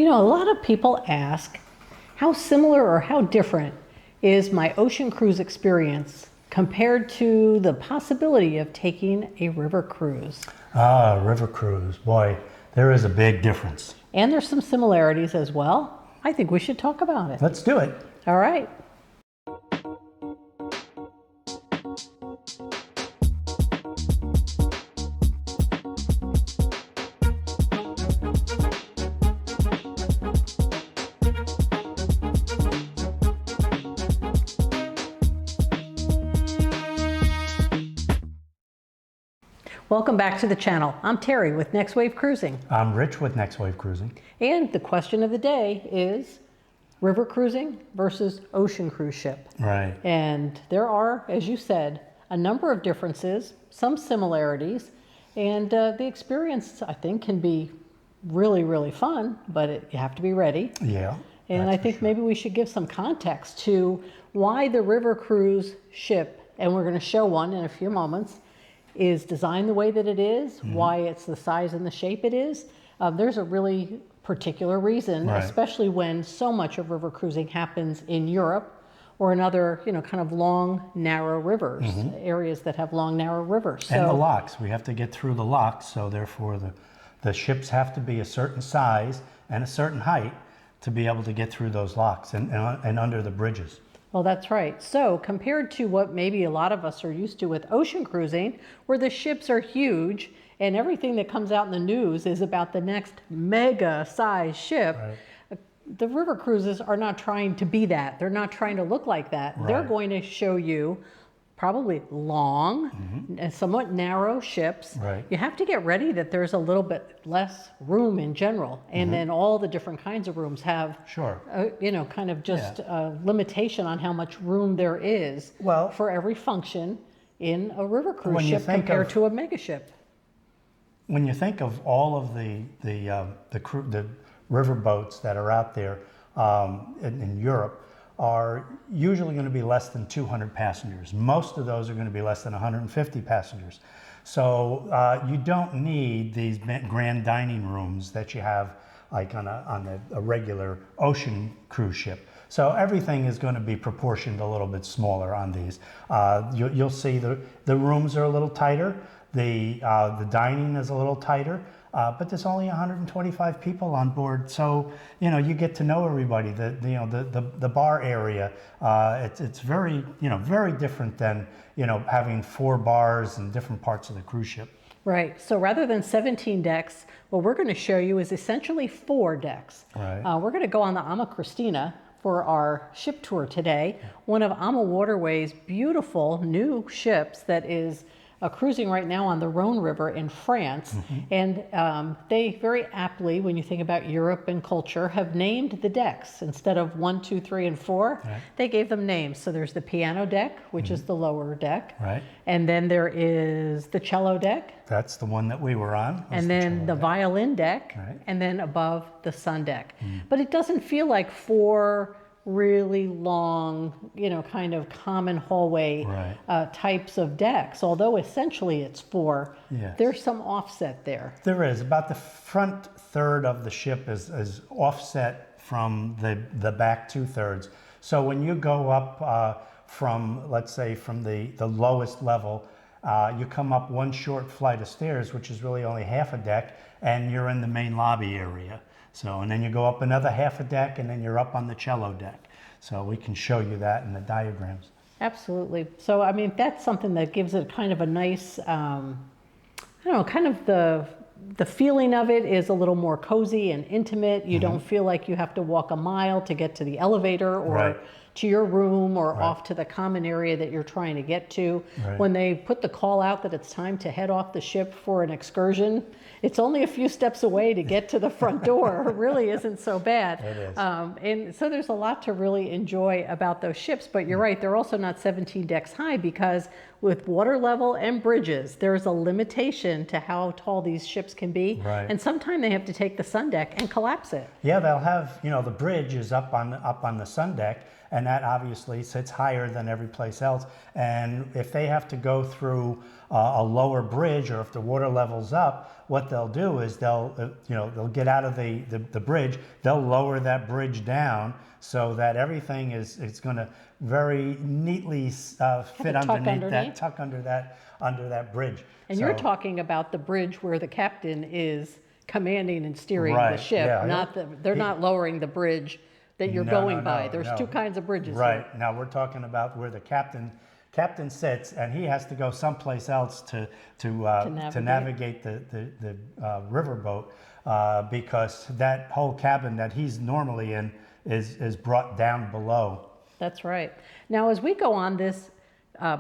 Well, a lot of people ask how similar or how different is my ocean cruise experience compared to the possibility of taking a river cruise. Ah, river cruise. Boy, there is a big difference. And there's some similarities as well. I think we should talk about it. Let's do it. All right. Welcome back to the channel. I'm Terry with Next Wave Cruising. I'm Rich with Next Wave Cruising. And the question of the day is river cruising versus ocean cruise ship. Right. And there are, as you said, a number of differences, some similarities, and the experience, I think, can be really, really fun, but you have to be ready. Yeah. And I think maybe we should give some context to why the river cruise ship, and we're going to show one in a few moments, is designed the way that it is, why it's the size and the shape it is. There's a really particular reason, especially when so much of river cruising happens in Europe or in other, kind of long, narrow rivers, areas that have long, narrow rivers. And the locks. We have to get through the locks, so therefore the ships have to be a certain size and a certain height to be able to get through those locks and under the bridges. Well, that's right. So compared to what maybe a lot of us are used to with ocean cruising, where the ships are huge and everything that comes out in the news is about the next mega size ship, the river cruises are not trying to be that. They're not trying to look like that. They're going to show you probably long and somewhat narrow ships. You have to get ready that there's a little bit less room in general. And then all the different kinds of rooms have, kind of just a limitation on how much room there is for every function in a river cruise ship compared to a mega ship. When you think of all of the river boats that are out there in Europe, are usually going to be less than 200 passengers. Most of those are going to be less than 150 passengers. So you don't need these grand dining rooms that you have like on a regular ocean cruise ship. So everything is going to be proportioned a little bit smaller on these. You'll see the rooms are a little tighter. The dining is a little tighter. But there's only 125 people on board, so you get to know everybody. The bar area, it's very very different than having 4 bars in different parts of the cruise ship. Right. So rather than 17 decks, what we're going to show you is essentially 4 decks. Right. We're going to go on the AMAKristina for our ship tour today. One of AmaWaterways' beautiful new ships that is cruising right now on the Rhone River in France. And they very aptly, when you think about Europe and culture, have named the decks. Instead of 1, 2, 3, and 4, they gave them names. So there's the piano deck, which is the lower deck. And then there is the cello deck. That's the one that we were on. And then the violin deck. And then above the sun deck. But it doesn't feel like 4 really long, kind of common hallway types of decks, although essentially it's 4. There's some offset there. There is. About the front third of the ship is offset from the back 2/3. So when you go up from, let's say, from the lowest level, you come up one short flight of stairs, which is really only half a deck, and you're in the main lobby area. So, and then you go up another half a deck, and then you're up on the cello deck. So we can show you that in the diagrams. Absolutely. So, I mean, that's something that gives it kind of a nice, kind of the feeling of it is a little more cozy and intimate. You don't feel like you have to walk a mile to get to the elevator or to your room or off to the common area that you're trying to get to. When they put the call out that it's time to head off the ship for an excursion, it's only a few steps away to get to the front door. It really isn't so bad. It is. And so there's a lot to really enjoy about those ships, but you're right, they're also not 17 decks high because with water level and bridges, there's a limitation to how tall these ships can be. And sometimes they have to take the sun deck and collapse it. Yeah, they'll have, the bridge is up on the sun deck, and that obviously sits higher than every place else. And if they have to go through a lower bridge, or if the water level's up, what they'll do is they'll get out of the bridge, they'll lower that bridge down so that everything is going to very neatly fit underneath that, tuck under that bridge. And you're talking about the bridge where the captain is commanding and steering the ship, they're not lowering the bridge that you're going by. There's two kinds of bridges. Right. Here. Now we're talking about where the captain sits, and he has to go someplace else to navigate the riverboat, because that whole cabin that he's normally in is brought down below. That's right. Now, as we go on this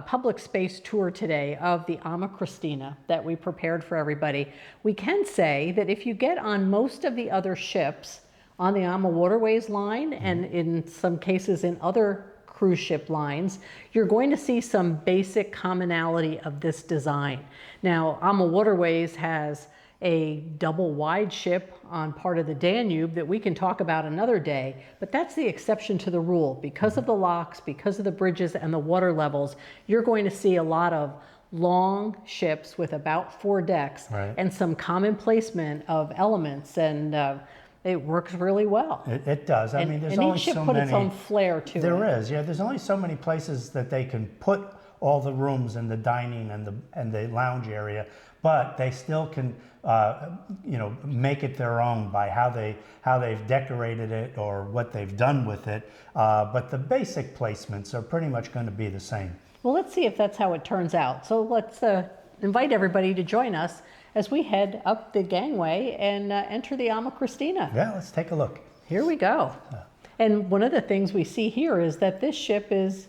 public space tour today of the AMAKristina that we prepared for everybody, we can say that if you get on most of the other ships on the AmaWaterways line, and in some cases in other cruise ship lines, you're going to see some basic commonality of this design. Now, AmaWaterways has a double wide ship on part of the Danube that we can talk about another day, but that's the exception to the rule. Because of the locks, because of the bridges and the water levels, you're going to see a lot of long ships with about 4 decks, and some common placement of elements, and it works really well. It does. I mean, there's and only each ship so put many. Its own flair to it. There is, yeah. There's only so many places that they can put all the rooms and the dining and the lounge area, but they still can, make it their own by how they've decorated it or what they've done with it. But the basic placements are pretty much going to be the same. Well, let's see if that's how it turns out. So let's invite everybody to join us as we head up the gangway and enter the AMAKristina. Yeah, let's take a look. Here we go. And one of the things we see here is that this ship is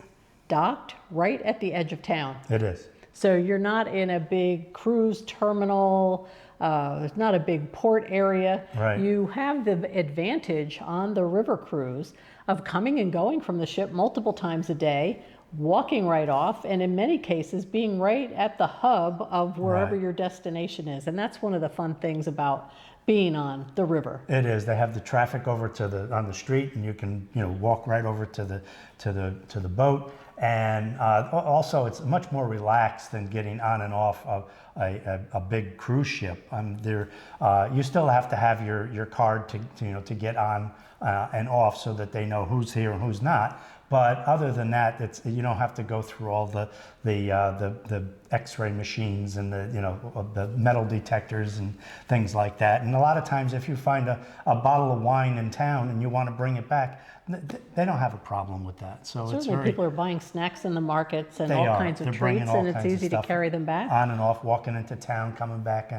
docked right at the edge of town. It is. So you're not in a big cruise terminal, it's not a big port area. Right. You have the advantage on the river cruise of coming and going from the ship multiple times a day, walking right off, and in many cases being right at the hub of wherever your destination is. And that's one of the fun things about being on the river. It is. They have the traffic over on the street, and you can walk right over to the boat. And also, it's much more relaxed than getting on and off of a big cruise ship. You still have to have your card to get on and off, so that they know who's here and who's not. But other than that, you don't have to go through all the X-ray machines and the metal detectors and things like that. And a lot of times, if you find a bottle of wine in town and you want to bring it back, they don't have a problem with that. So certainly, people are buying snacks in the markets and all kinds of treats, and it's easy to carry them back on and off, walking into town, coming back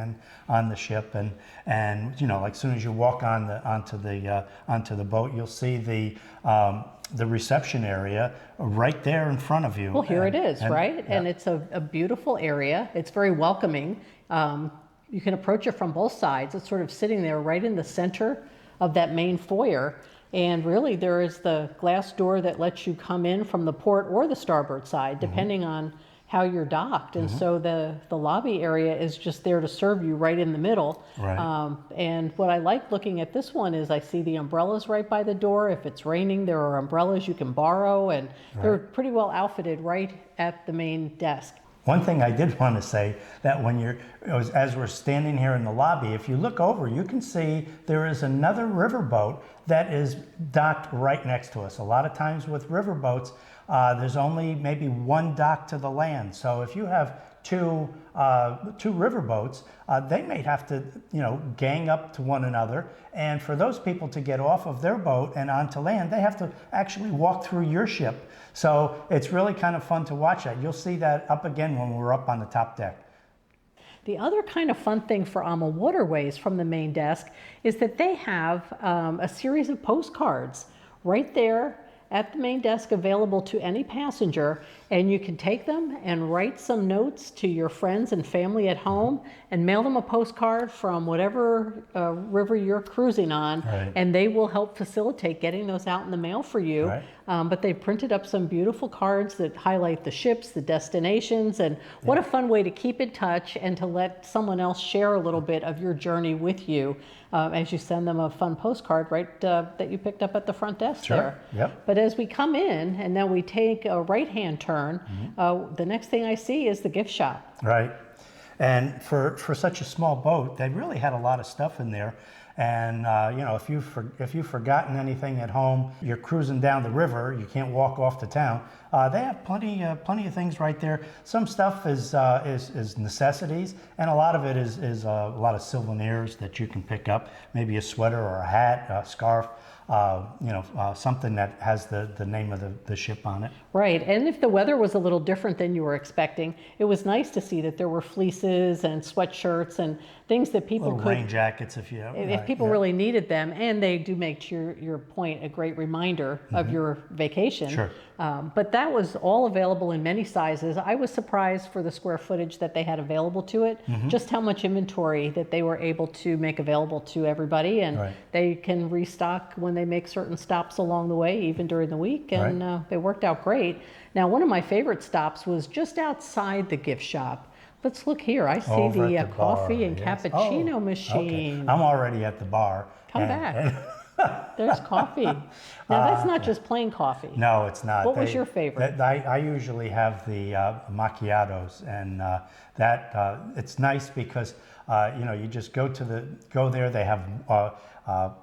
on the ship, and like as soon as you walk onto the boat, you'll see the reception area right there in front of you. Well, here it is, right? Yeah. And it's a beautiful area. It's very welcoming. You can approach it from both sides. It's sort of sitting there right in the center of that main foyer. And really, there is the glass door that lets you come in from the port or the starboard side, depending on how you're docked. And so the lobby area is just there to serve you right in the middle. Right. And what I like looking at this one is I see the umbrellas right by the door. If it's raining, there are umbrellas you can borrow, and they're pretty well outfitted right at the main desk. One thing I did want to say, that as we're standing here in the lobby, if you look over, you can see there is another riverboat that is docked right next to us. A lot of times with riverboats, there's only maybe one dock to the land. So if you have two riverboats, they may have to, gang up to one another. And for those people to get off of their boat and onto land, they have to actually walk through your ship. So it's really kind of fun to watch that. You'll see that up again when we're up on the top deck. The other kind of fun thing for AmaWaterways from the main desk is that they have a series of postcards right there at the main desk available to any passenger. And you can take them and write some notes to your friends and family at home and mail them a postcard from whatever river you're cruising on, Right. and they will help facilitate getting those out in the mail for you. Right. But they've printed up some beautiful cards that highlight the ships, the destinations, and what a fun way to keep in touch and to let someone else share a little bit of your journey with you as you send them a fun postcard, right, that you picked up at the front desk Sure. there. Yep. But as we come in and now we take a right-hand turn, the next thing I see is the gift shop. Right. And for such a small boat, they really had a lot of stuff in there. And you know, if you've forgotten anything at home, you're cruising down the river, you can't walk off to town. They have plenty of things right there. Some stuff is necessities, and a lot of it is a lot of souvenirs that you can pick up. Maybe a sweater or a hat, a scarf. Something that has the name of the ship on it. Right, and if the weather was a little different than you were expecting, it was nice to see that there were fleeces and sweatshirts and things that people Little rain jackets if people really needed them, and they do make, to your point, a great reminder of your vacation. Sure. But that was all available in many sizes. I was surprised for the square footage that they had available to it, just how much inventory that they were able to make available to everybody, and Right. they can restock when they make certain stops along the way, even during the week, and they worked out great. Now, one of my favorite stops was just outside the gift shop. Let's look here. I see Over the at the coffee bar, and yes. cappuccino Oh, machine. okay. I'm already at the bar. Come back. There's coffee. Now, that's not just plain coffee. No, it's not. What was your favorite? I usually have the macchiatos, and it's nice because you just go there. They have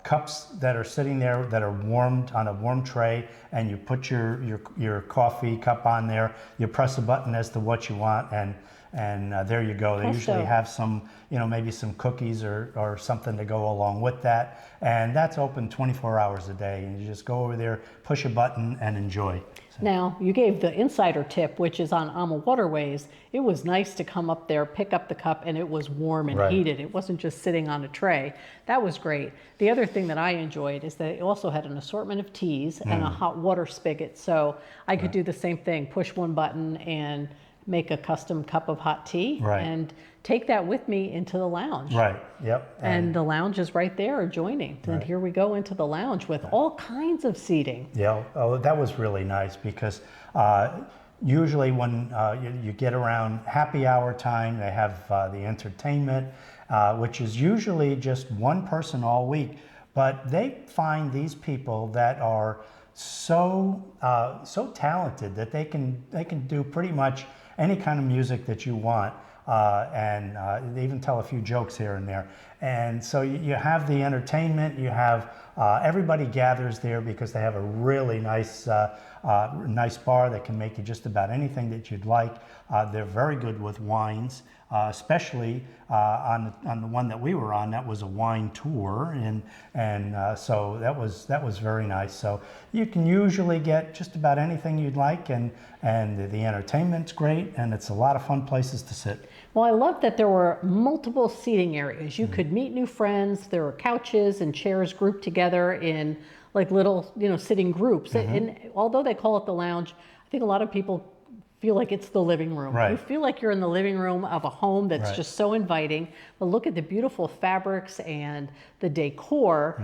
cups that are sitting there that are warmed on a warm tray, and you put your coffee cup on there. You press a button as to what you want, and there you go. They usually have some, maybe some cookies or something to go along with that. And that's open 24 hours a day. And you just go over there, push a button, and enjoy. So. Now, you gave the insider tip, which is on AmaWaterways. It was nice to come up there, pick up the cup, and it was warm and heated. It wasn't just sitting on a tray. That was great. The other thing that I enjoyed is that it also had an assortment of teas and a hot water spigot. So I could do the same thing, push one button and make a custom cup of hot tea and take that with me into the lounge. Right, yep. And the lounge is right there adjoining. And here we go into the lounge with all kinds of seating. Yeah, that was really nice because usually when you get around happy hour time, they have the entertainment, which is usually just one person all week. But they find these people that are so talented that they can do pretty much any kind of music that you want, and they even tell a few jokes here and there. And so you have the entertainment, you have everybody gathers there because they have a really nice bar that can make you just about anything that you'd like. They're very good with wines, especially on the one that we were on. That was a wine tour, and so that was very nice. So you can usually get just about anything you'd like, and the entertainment's great, and it's a lot of fun places to sit. Well, I love that there were multiple seating areas. You could meet new friends. There were couches and chairs grouped together in like little, sitting groups. And although they call it the lounge, I think a lot of people feel like it's the living room. Right. You feel like you're in the living room of a home that's Right. just so inviting. But look at the beautiful fabrics and the decor,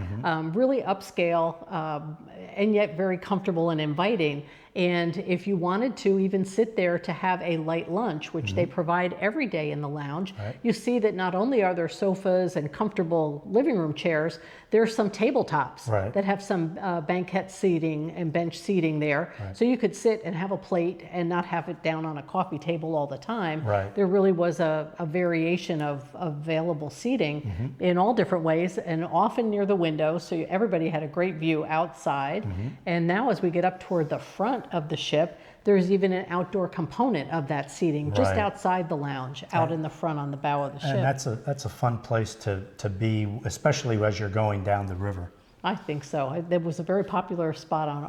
really upscale and yet very comfortable and inviting. And if you wanted to even sit there to have a light lunch, which they provide every day in the lounge, you see that not only are there sofas and comfortable living room chairs, there's some tabletops that have some banquette seating and bench seating there. So you could sit and have a plate and not have it down on a coffee table all the time. There really was a variation of available seating in all different ways, and often near the window, so everybody had a great view outside. And now as we get up toward the front of the ship, there's even an outdoor component of that seating just outside the lounge, out in the front on the bow of the ship. And that's a fun place to be, especially as you're going down the river. I think so. It was a very popular spot on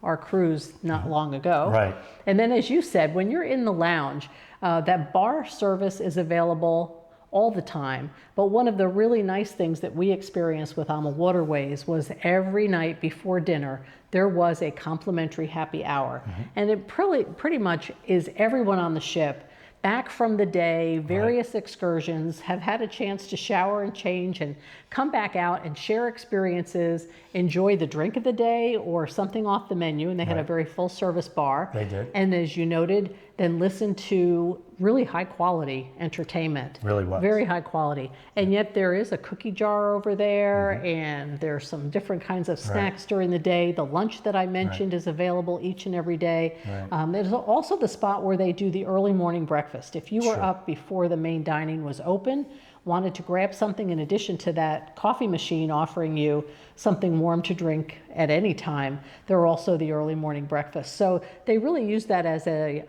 our cruise not long ago. Right. And then, as you said, when you're in the lounge, that bar service is available all the time. But one of the really nice things that we experienced with AmaWaterways was every night before dinner, there was a complimentary happy hour. And it pretty much is everyone on the ship back from the day, various excursions, have had a chance to shower and change and come back out and share experiences, enjoy the drink of the day or something off the menu. And they had a very full service bar. They did. And as you noted, then listen to really high quality entertainment. Really was. Very high quality. And yet there is a cookie jar over there and there's some different kinds of snacks during the day. The lunch that I mentioned is available each and every day. There's also the spot where they do the early morning breakfast. If you were up before the main dining was open, wanted to grab something in addition to that coffee machine offering you something warm to drink at any time, there are also the early morning breakfast. So they really use that as a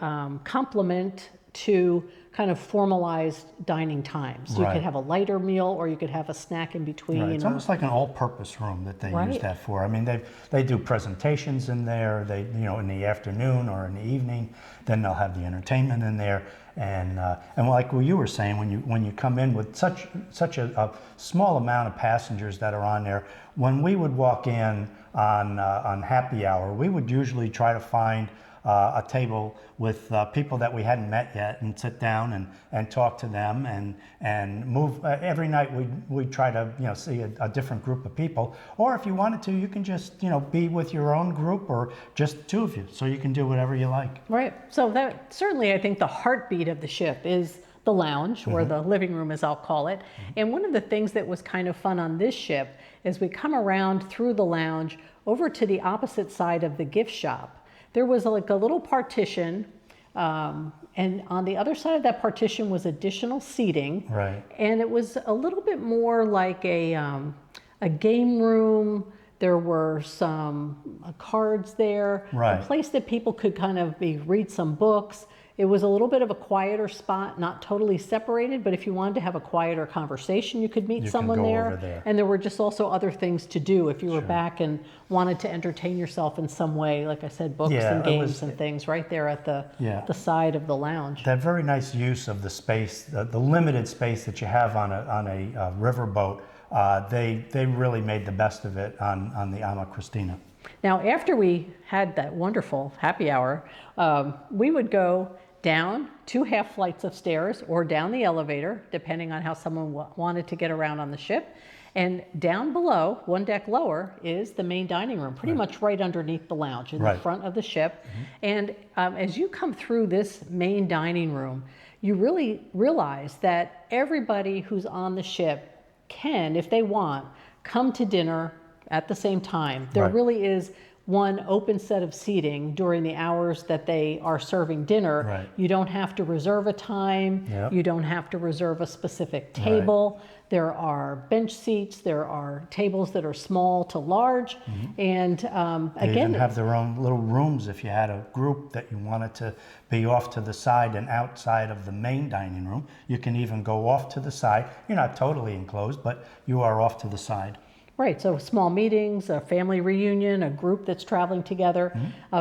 complement to kind of formalized dining times. You could have a lighter meal or you could have a snack in between. It's almost like an all-purpose room that they use that for. I mean, they do presentations in there. They, you know, in the afternoon or in the evening, then they'll have the entertainment in there. And like what you were saying, when you come in with such a small amount of passengers that are on there, when we would walk in on happy hour, we would usually try to find a table with people that we hadn't met yet and sit down and talk to them and move. Every night we'd try to, you know, see a different group of people. Or if you wanted to, you can just, you know, be with your own group or just two of you. So you can do whatever you like. Right. So that certainly, I think the heartbeat of the ship is the lounge or the living room, as I'll call it. And one of the things that was kind of fun on this ship is we come around through the lounge over to the opposite side of the gift shop. There was like a little partition, and on the other side of that partition was additional seating. And it was a little bit more like a game room. There were some cards there, a place that people could kind of read some books. It was a little bit of a quieter spot, not totally separated, but if you wanted to have a quieter conversation, you could meet someone there. And there were just also other things to do if you were back and wanted to entertain yourself in some way, like I said, books and games and things right there at the side of the lounge. That very nice use of the space, the limited space that you have on a riverboat, they really made the best of it on the AMAKristina. Now, after we had that wonderful happy hour, we would go down 2 half flights of stairs or down the elevator, depending on how someone wanted to get around on the ship. And down below, 1 deck lower, is the main dining room, pretty much right underneath the lounge in the front of the ship. And as you come through this main dining room, you really realize that everybody who's on the ship can, if they want, come to dinner at the same time. There really is one open set of seating during the hours that they are serving dinner. You don't have to reserve a time. You don't have to reserve a specific table. There are bench seats. There are tables that are small to large. And they even have their own little rooms if you had a group that you wanted to be off to the side and outside of the main dining room. You can even go off to the side. You're not totally enclosed, but you are off to the side. Right, so small meetings, a family reunion, a group that's traveling together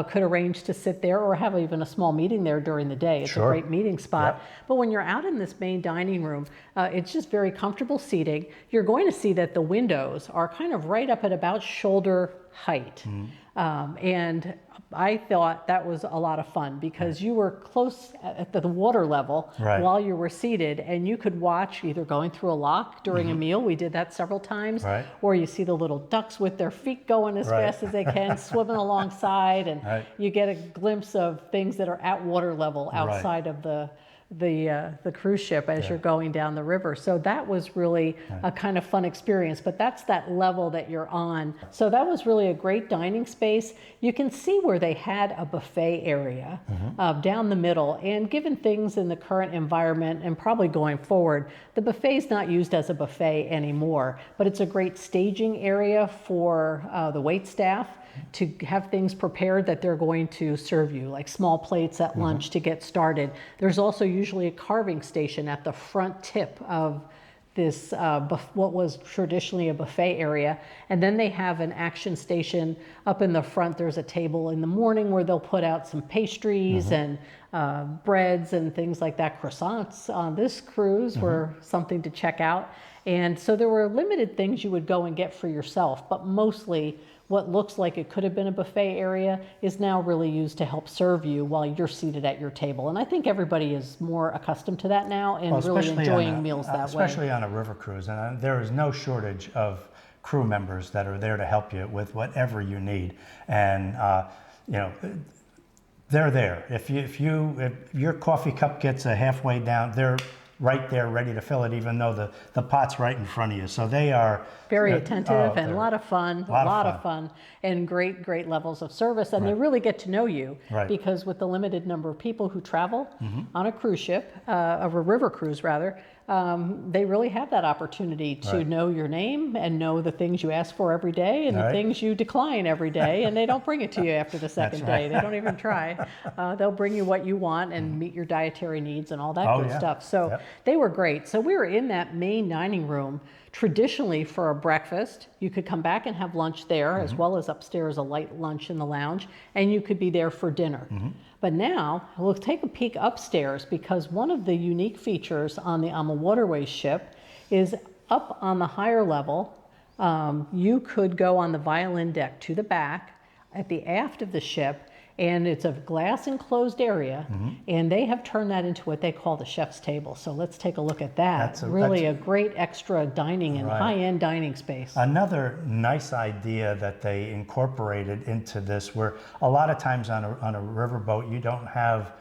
could arrange to sit there or have even a small meeting there during the day. It's a great meeting spot. But when you're out in this main dining room, it's just very comfortable seating. You're going to see that the windows are kind of right up at about shoulder height. And I thought that was a lot of fun because you were close at the water level while you were seated, and you could watch either going through a lock during a meal. We did that several times. Or you see the little ducks with their feet going as fast as they can, swimming alongside, and you get a glimpse of things that are at water level outside of the cruise ship as you're going down the river. So that was really a kind of fun experience, but that's that level that you're on. So that was really a great dining space. You can see where they had a buffet area down the middle, and given things in the current environment and probably going forward, the buffet's not used as a buffet anymore, but it's a great staging area for the wait staff to have things prepared that they're going to serve you, like small plates at lunch to get started. There's also usually a carving station at the front tip of this, what was traditionally a buffet area. And then they have an action station up in the front. There's a table in the morning where they'll put out some pastries and breads and things like that. Croissants on this cruise were something to check out. And so there were limited things you would go and get for yourself, but mostly what looks like it could have been a buffet area is now really used to help serve you while you're seated at your table. And I think everybody is more accustomed to that now and really enjoying meals that way. Especially on a river cruise. And there is no shortage of crew members that are there to help you with whatever you need. And, you know, they're there. If your coffee cup gets a halfway down, they're right there ready to fill it, even though the pot's right in front of you. So they are very attentive and a lot of fun, a lot of fun, and great levels of service. And they really get to know you because with the limited number of people who travel on a cruise ship, of a river cruise rather, they really have that opportunity to know your name and know the things you ask for every day and the things you decline every day, and they don't bring it to you after the second day. They don't even try. They'll bring you what you want and meet your dietary needs and all that good stuff. So they were great. So we were in that main dining room traditionally for a breakfast. You could come back and have lunch there, as well as upstairs a light lunch in the lounge, and you could be there for dinner. But now we'll take a peek upstairs, because one of the unique features on the AmaWaterways ship is up on the higher level. You could go on the violin deck to the back at the aft of the ship, and it's a glass enclosed area, and they have turned that into what they call the chef's table. So let's take a look at that. That's a great extra dining and high-end dining space. Another nice idea that they incorporated into this, where a lot of times on a riverboat you don't have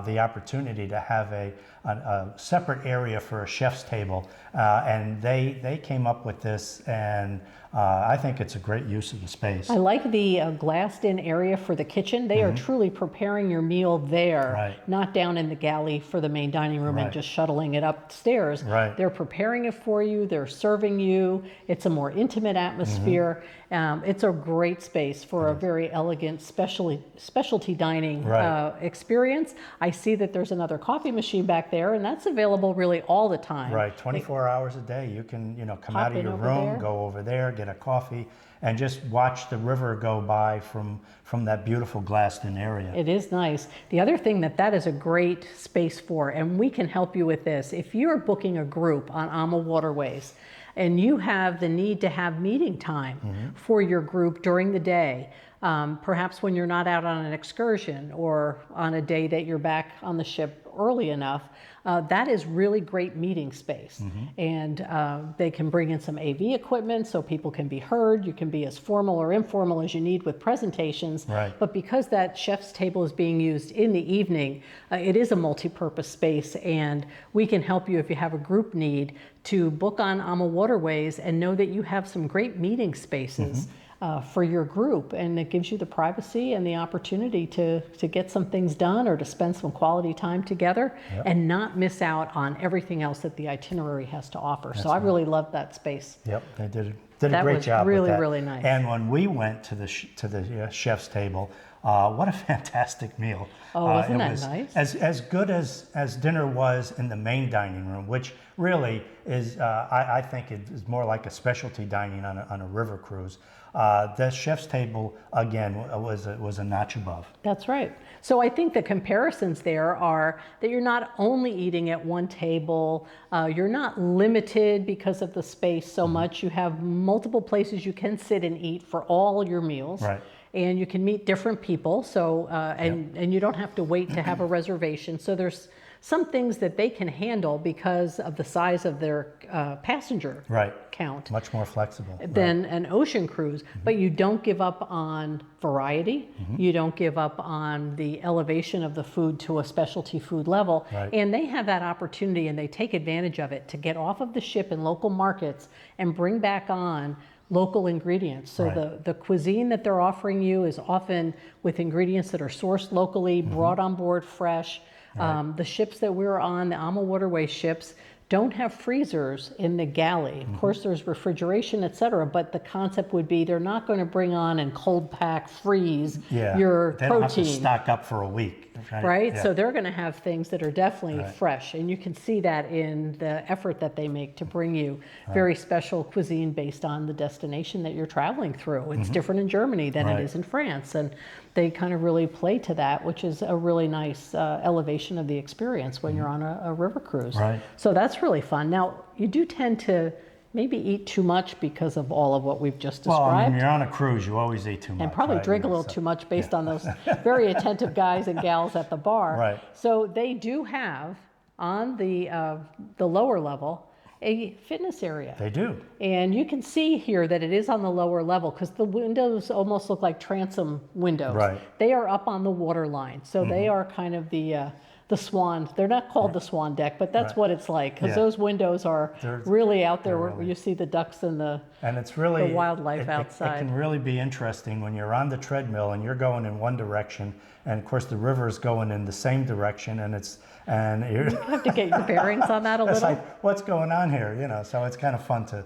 the opportunity to have a separate area for a chef's table, and they came up with this, and I think it's a great use of the space. I like the glassed-in area for the kitchen. They are truly preparing your meal there, not down in the galley for the main dining room and just shuttling it upstairs. They're preparing it for you. They're serving you. It's a more intimate atmosphere. It's a great space for a very elegant specialty dining experience. I see that there's another coffee machine back there, and that's available really all the time. 24 hours a day. You can, come out of your room, go over there, get a coffee, and just watch the river go by from that beautiful glassed-in area. It is nice. The other thing that is a great space for, and we can help you with this, if you're booking a group on AmaWaterways and you have the need to have meeting time for your group during the day, perhaps when you're not out on an excursion or on a day that you're back on the ship early enough, that is really great meeting space. And they can bring in some AV equipment so people can be heard. You can be as formal or informal as you need with presentations. But because that chef's table is being used in the evening, it is a multi-purpose space, and we can help you if you have a group need to book on AmaWaterways and know that you have some great meeting spaces for your group, and it gives you the privacy and the opportunity to get some things done or to spend some quality time together and not miss out on everything else that the itinerary has to offer. So I really loved that space. They did a great job with that. That was really nice. And when we went to the chef's table, what a fantastic meal. Wasn't that nice? As good as dinner was in the main dining room, which really is, I think it is more like a specialty dining on a river cruise. The chef's table, again, was a notch above. That's right. So I think the comparisons there are that you're not only eating at one table, you're not limited because of the space so much. You have multiple places you can sit and eat for all your meals. And you can meet different people, so and you don't have to wait to have a reservation. So there's some things that they can handle because of the size of their passenger count. Much more flexible than an ocean cruise. But you don't give up on variety. You don't give up on the elevation of the food to a specialty food level. And they have that opportunity, and they take advantage of it to get off of the ship in local markets and bring back on local ingredients. So the cuisine that they're offering you is often with ingredients that are sourced locally, brought on board fresh. The ships that we're on, the AmaWaterways ships, don't have freezers in the galley. Of course, there's refrigeration, etc. But the concept would be they're not going to bring on and cold pack, freeze your they don't have to protein. stock up for a week. Right? Yeah. So they're going to have things that are definitely fresh. And you can see that in the effort that they make to bring you very special cuisine based on the destination that you're traveling through. It's different in Germany than it is in France. And they kind of really play to that, which is a really nice elevation of the experience when you're on a river cruise. Right. So that's really fun. Now, you do tend to maybe eat too much because of all of what we've just described. Well, when you're on a cruise, you always eat too much. And probably drink a little too much based on those very attentive guys and gals at the bar. Right. So they do have on the lower level a fitness area. They do. And you can see here that it is on the lower level because the windows almost look like transom windows. Right. They are up on the water line. So they are kind of the swan. They're not called the swan deck, but that's what it's like because those windows are really out there where you see the ducks and the it's really the wildlife outside. It can really be interesting when you're on the treadmill and you're going in one direction, and of course the river is going in the same direction, and you have to get your bearings on that a little. It's like, what's going on here? So it's kind of fun to,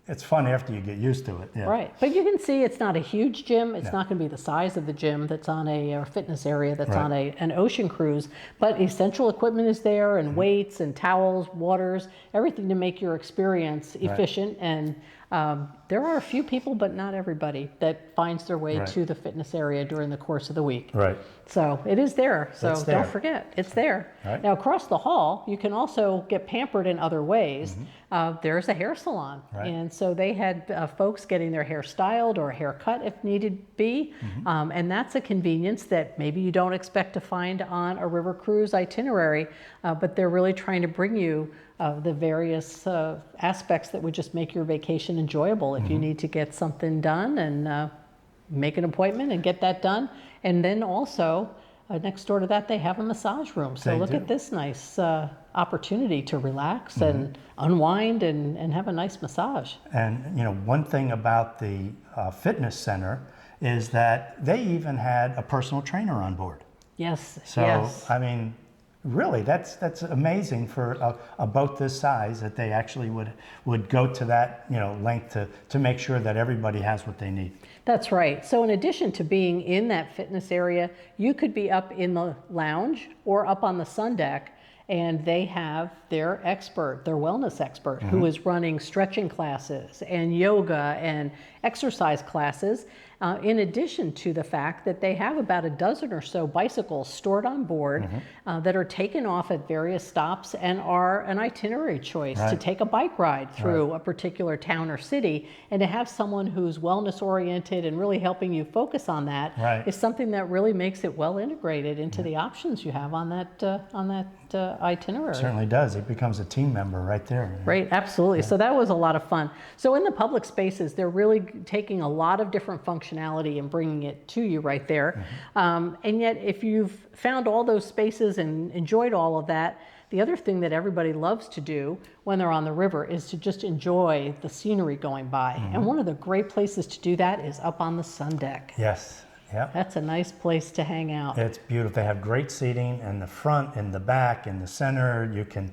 it's fun after you get used to it. Yeah. Right, but you can see it's not a huge gym. It's not going to be the size of the gym that's on a fitness area that's on an ocean cruise, but essential equipment is there and weights and towels, waters, everything to make your experience efficient. And there are a few people, but not everybody, that finds their way to the fitness area during the course of the week. Right. So it is there. So It's there. don't forget, it's there. Right. Now across the hall, you can also get pampered in other ways. There's a hair salon. Right. And so they had folks getting their hair styled or a haircut if needed be. And that's a convenience that maybe you don't expect to find on a river cruise itinerary, but they're really trying to bring you the various aspects that would just make your vacation enjoyable if you need to get something done and make an appointment and get that done. And then also next door to that, they have a massage room. So look at this nice opportunity to relax and unwind and have a nice massage. And one thing about the fitness center is that they even had a personal trainer on board. Yes. So yes. I mean, really, that's amazing for a boat this size that they actually would go to that length to make sure that everybody has what they need. That's right. So in addition to being in that fitness area, you could be up in the lounge or up on the sun deck, and they have their expert, their wellness expert, who is running stretching classes and yoga and exercise classes, in addition to the fact that they have about a dozen or so bicycles stored on board that are taken off at various stops and are an itinerary choice to take a bike ride through a particular town or city. And to have someone who's wellness oriented and really helping you focus on that is something that really makes it well integrated into the options you have on that itinerary. It certainly does. It becomes a team member right there. Right, absolutely. So that was a lot of fun. So in the public spaces, they're really taking a lot of different functionality and bringing it to you right there. And yet, if you've found all those spaces and enjoyed all of that, the other thing that everybody loves to do when they're on the river is to just enjoy the scenery going by. And one of the great places to do that is up on the sun deck. Yes. Yep. That's a nice place to hang out. It's beautiful. They have great seating in the front, in the back, in the center. You can.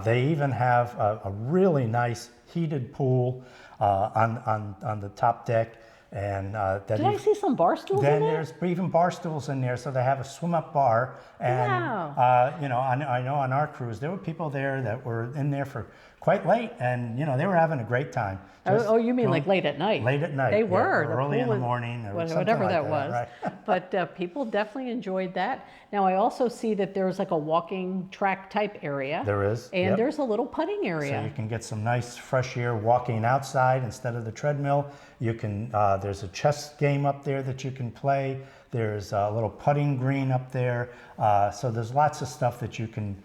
They even have a really nice heated pool on the top deck. And did I see some bar stools in there? Then there's even bar stools in there, so they have a swim-up bar. And I know on our cruise there were people there that were in there for quite late, and they were having a great time. Oh, you mean like late at night? Late at night. They were. Yeah, early in the morning, or whatever like that was. Right. But people definitely enjoyed that. Now I also see that there's like a walking track type area. There is. And there's a little putting area. So you can get some nice fresh air walking outside instead of the treadmill. You can. There's a chess game up there that you can play. There's a little putting green up there. So there's lots of stuff that you can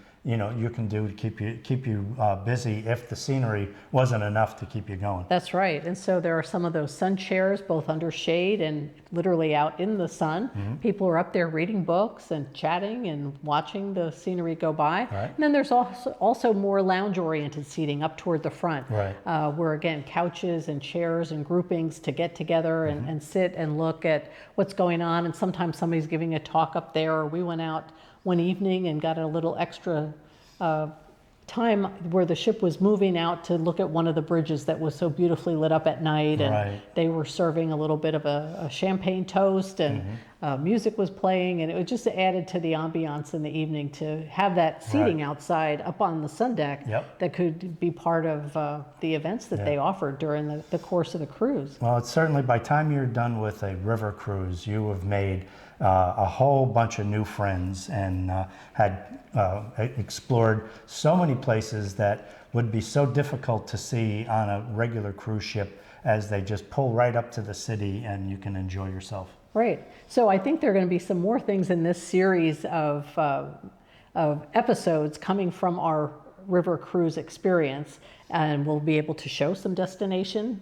do to keep you busy if the scenery wasn't enough to keep you going. That's right. And so there are some of those sun chairs, both under shade and literally out in the sun. People are up there reading books and chatting and watching the scenery go by. And then there's also more lounge-oriented seating up toward the front, where again, couches and chairs and groupings to get together and sit and look at what's going on. And sometimes somebody's giving a talk up there, or we went out one evening and got a little extra time where the ship was moving out to look at one of the bridges that was so beautifully lit up at night, and Right. they were serving a little bit of a champagne toast, and music was playing, and it just added to the ambiance in the evening to have that seating outside up on the sun deck Yep. that could be part of the events that they offered during the course of the cruise. Well, it's certainly, by the time you're done with a river cruise, you have made a whole bunch of new friends and had explored so many places that would be so difficult to see on a regular cruise ship, as they just pull right up to the city and you can enjoy yourself. Right. So I think there are going to be some more things in this series of episodes coming from our river cruise experience, and we'll be able to show some destination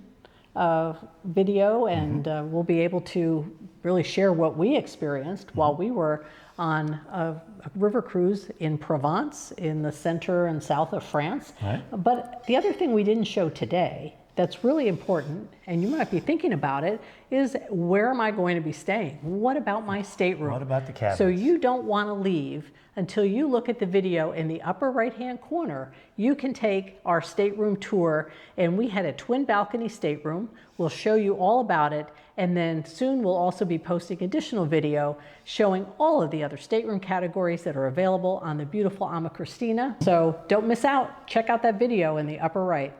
video, and we'll be able to really share what we experienced while we were on a river cruise in Provence, in the center and south of France. Right. But the other thing we didn't show today that's really important, and you might be thinking about it, is where am I going to be staying? What about my stateroom? What about the cabins? So you don't want to leave until you look at the video in the upper right-hand corner. You can take our stateroom tour, and we had a twin balcony stateroom. We'll show you all about it, and then soon we'll also be posting additional video showing all of the other stateroom categories that are available on the beautiful AMAKristina. So don't miss out. Check out that video in the upper right.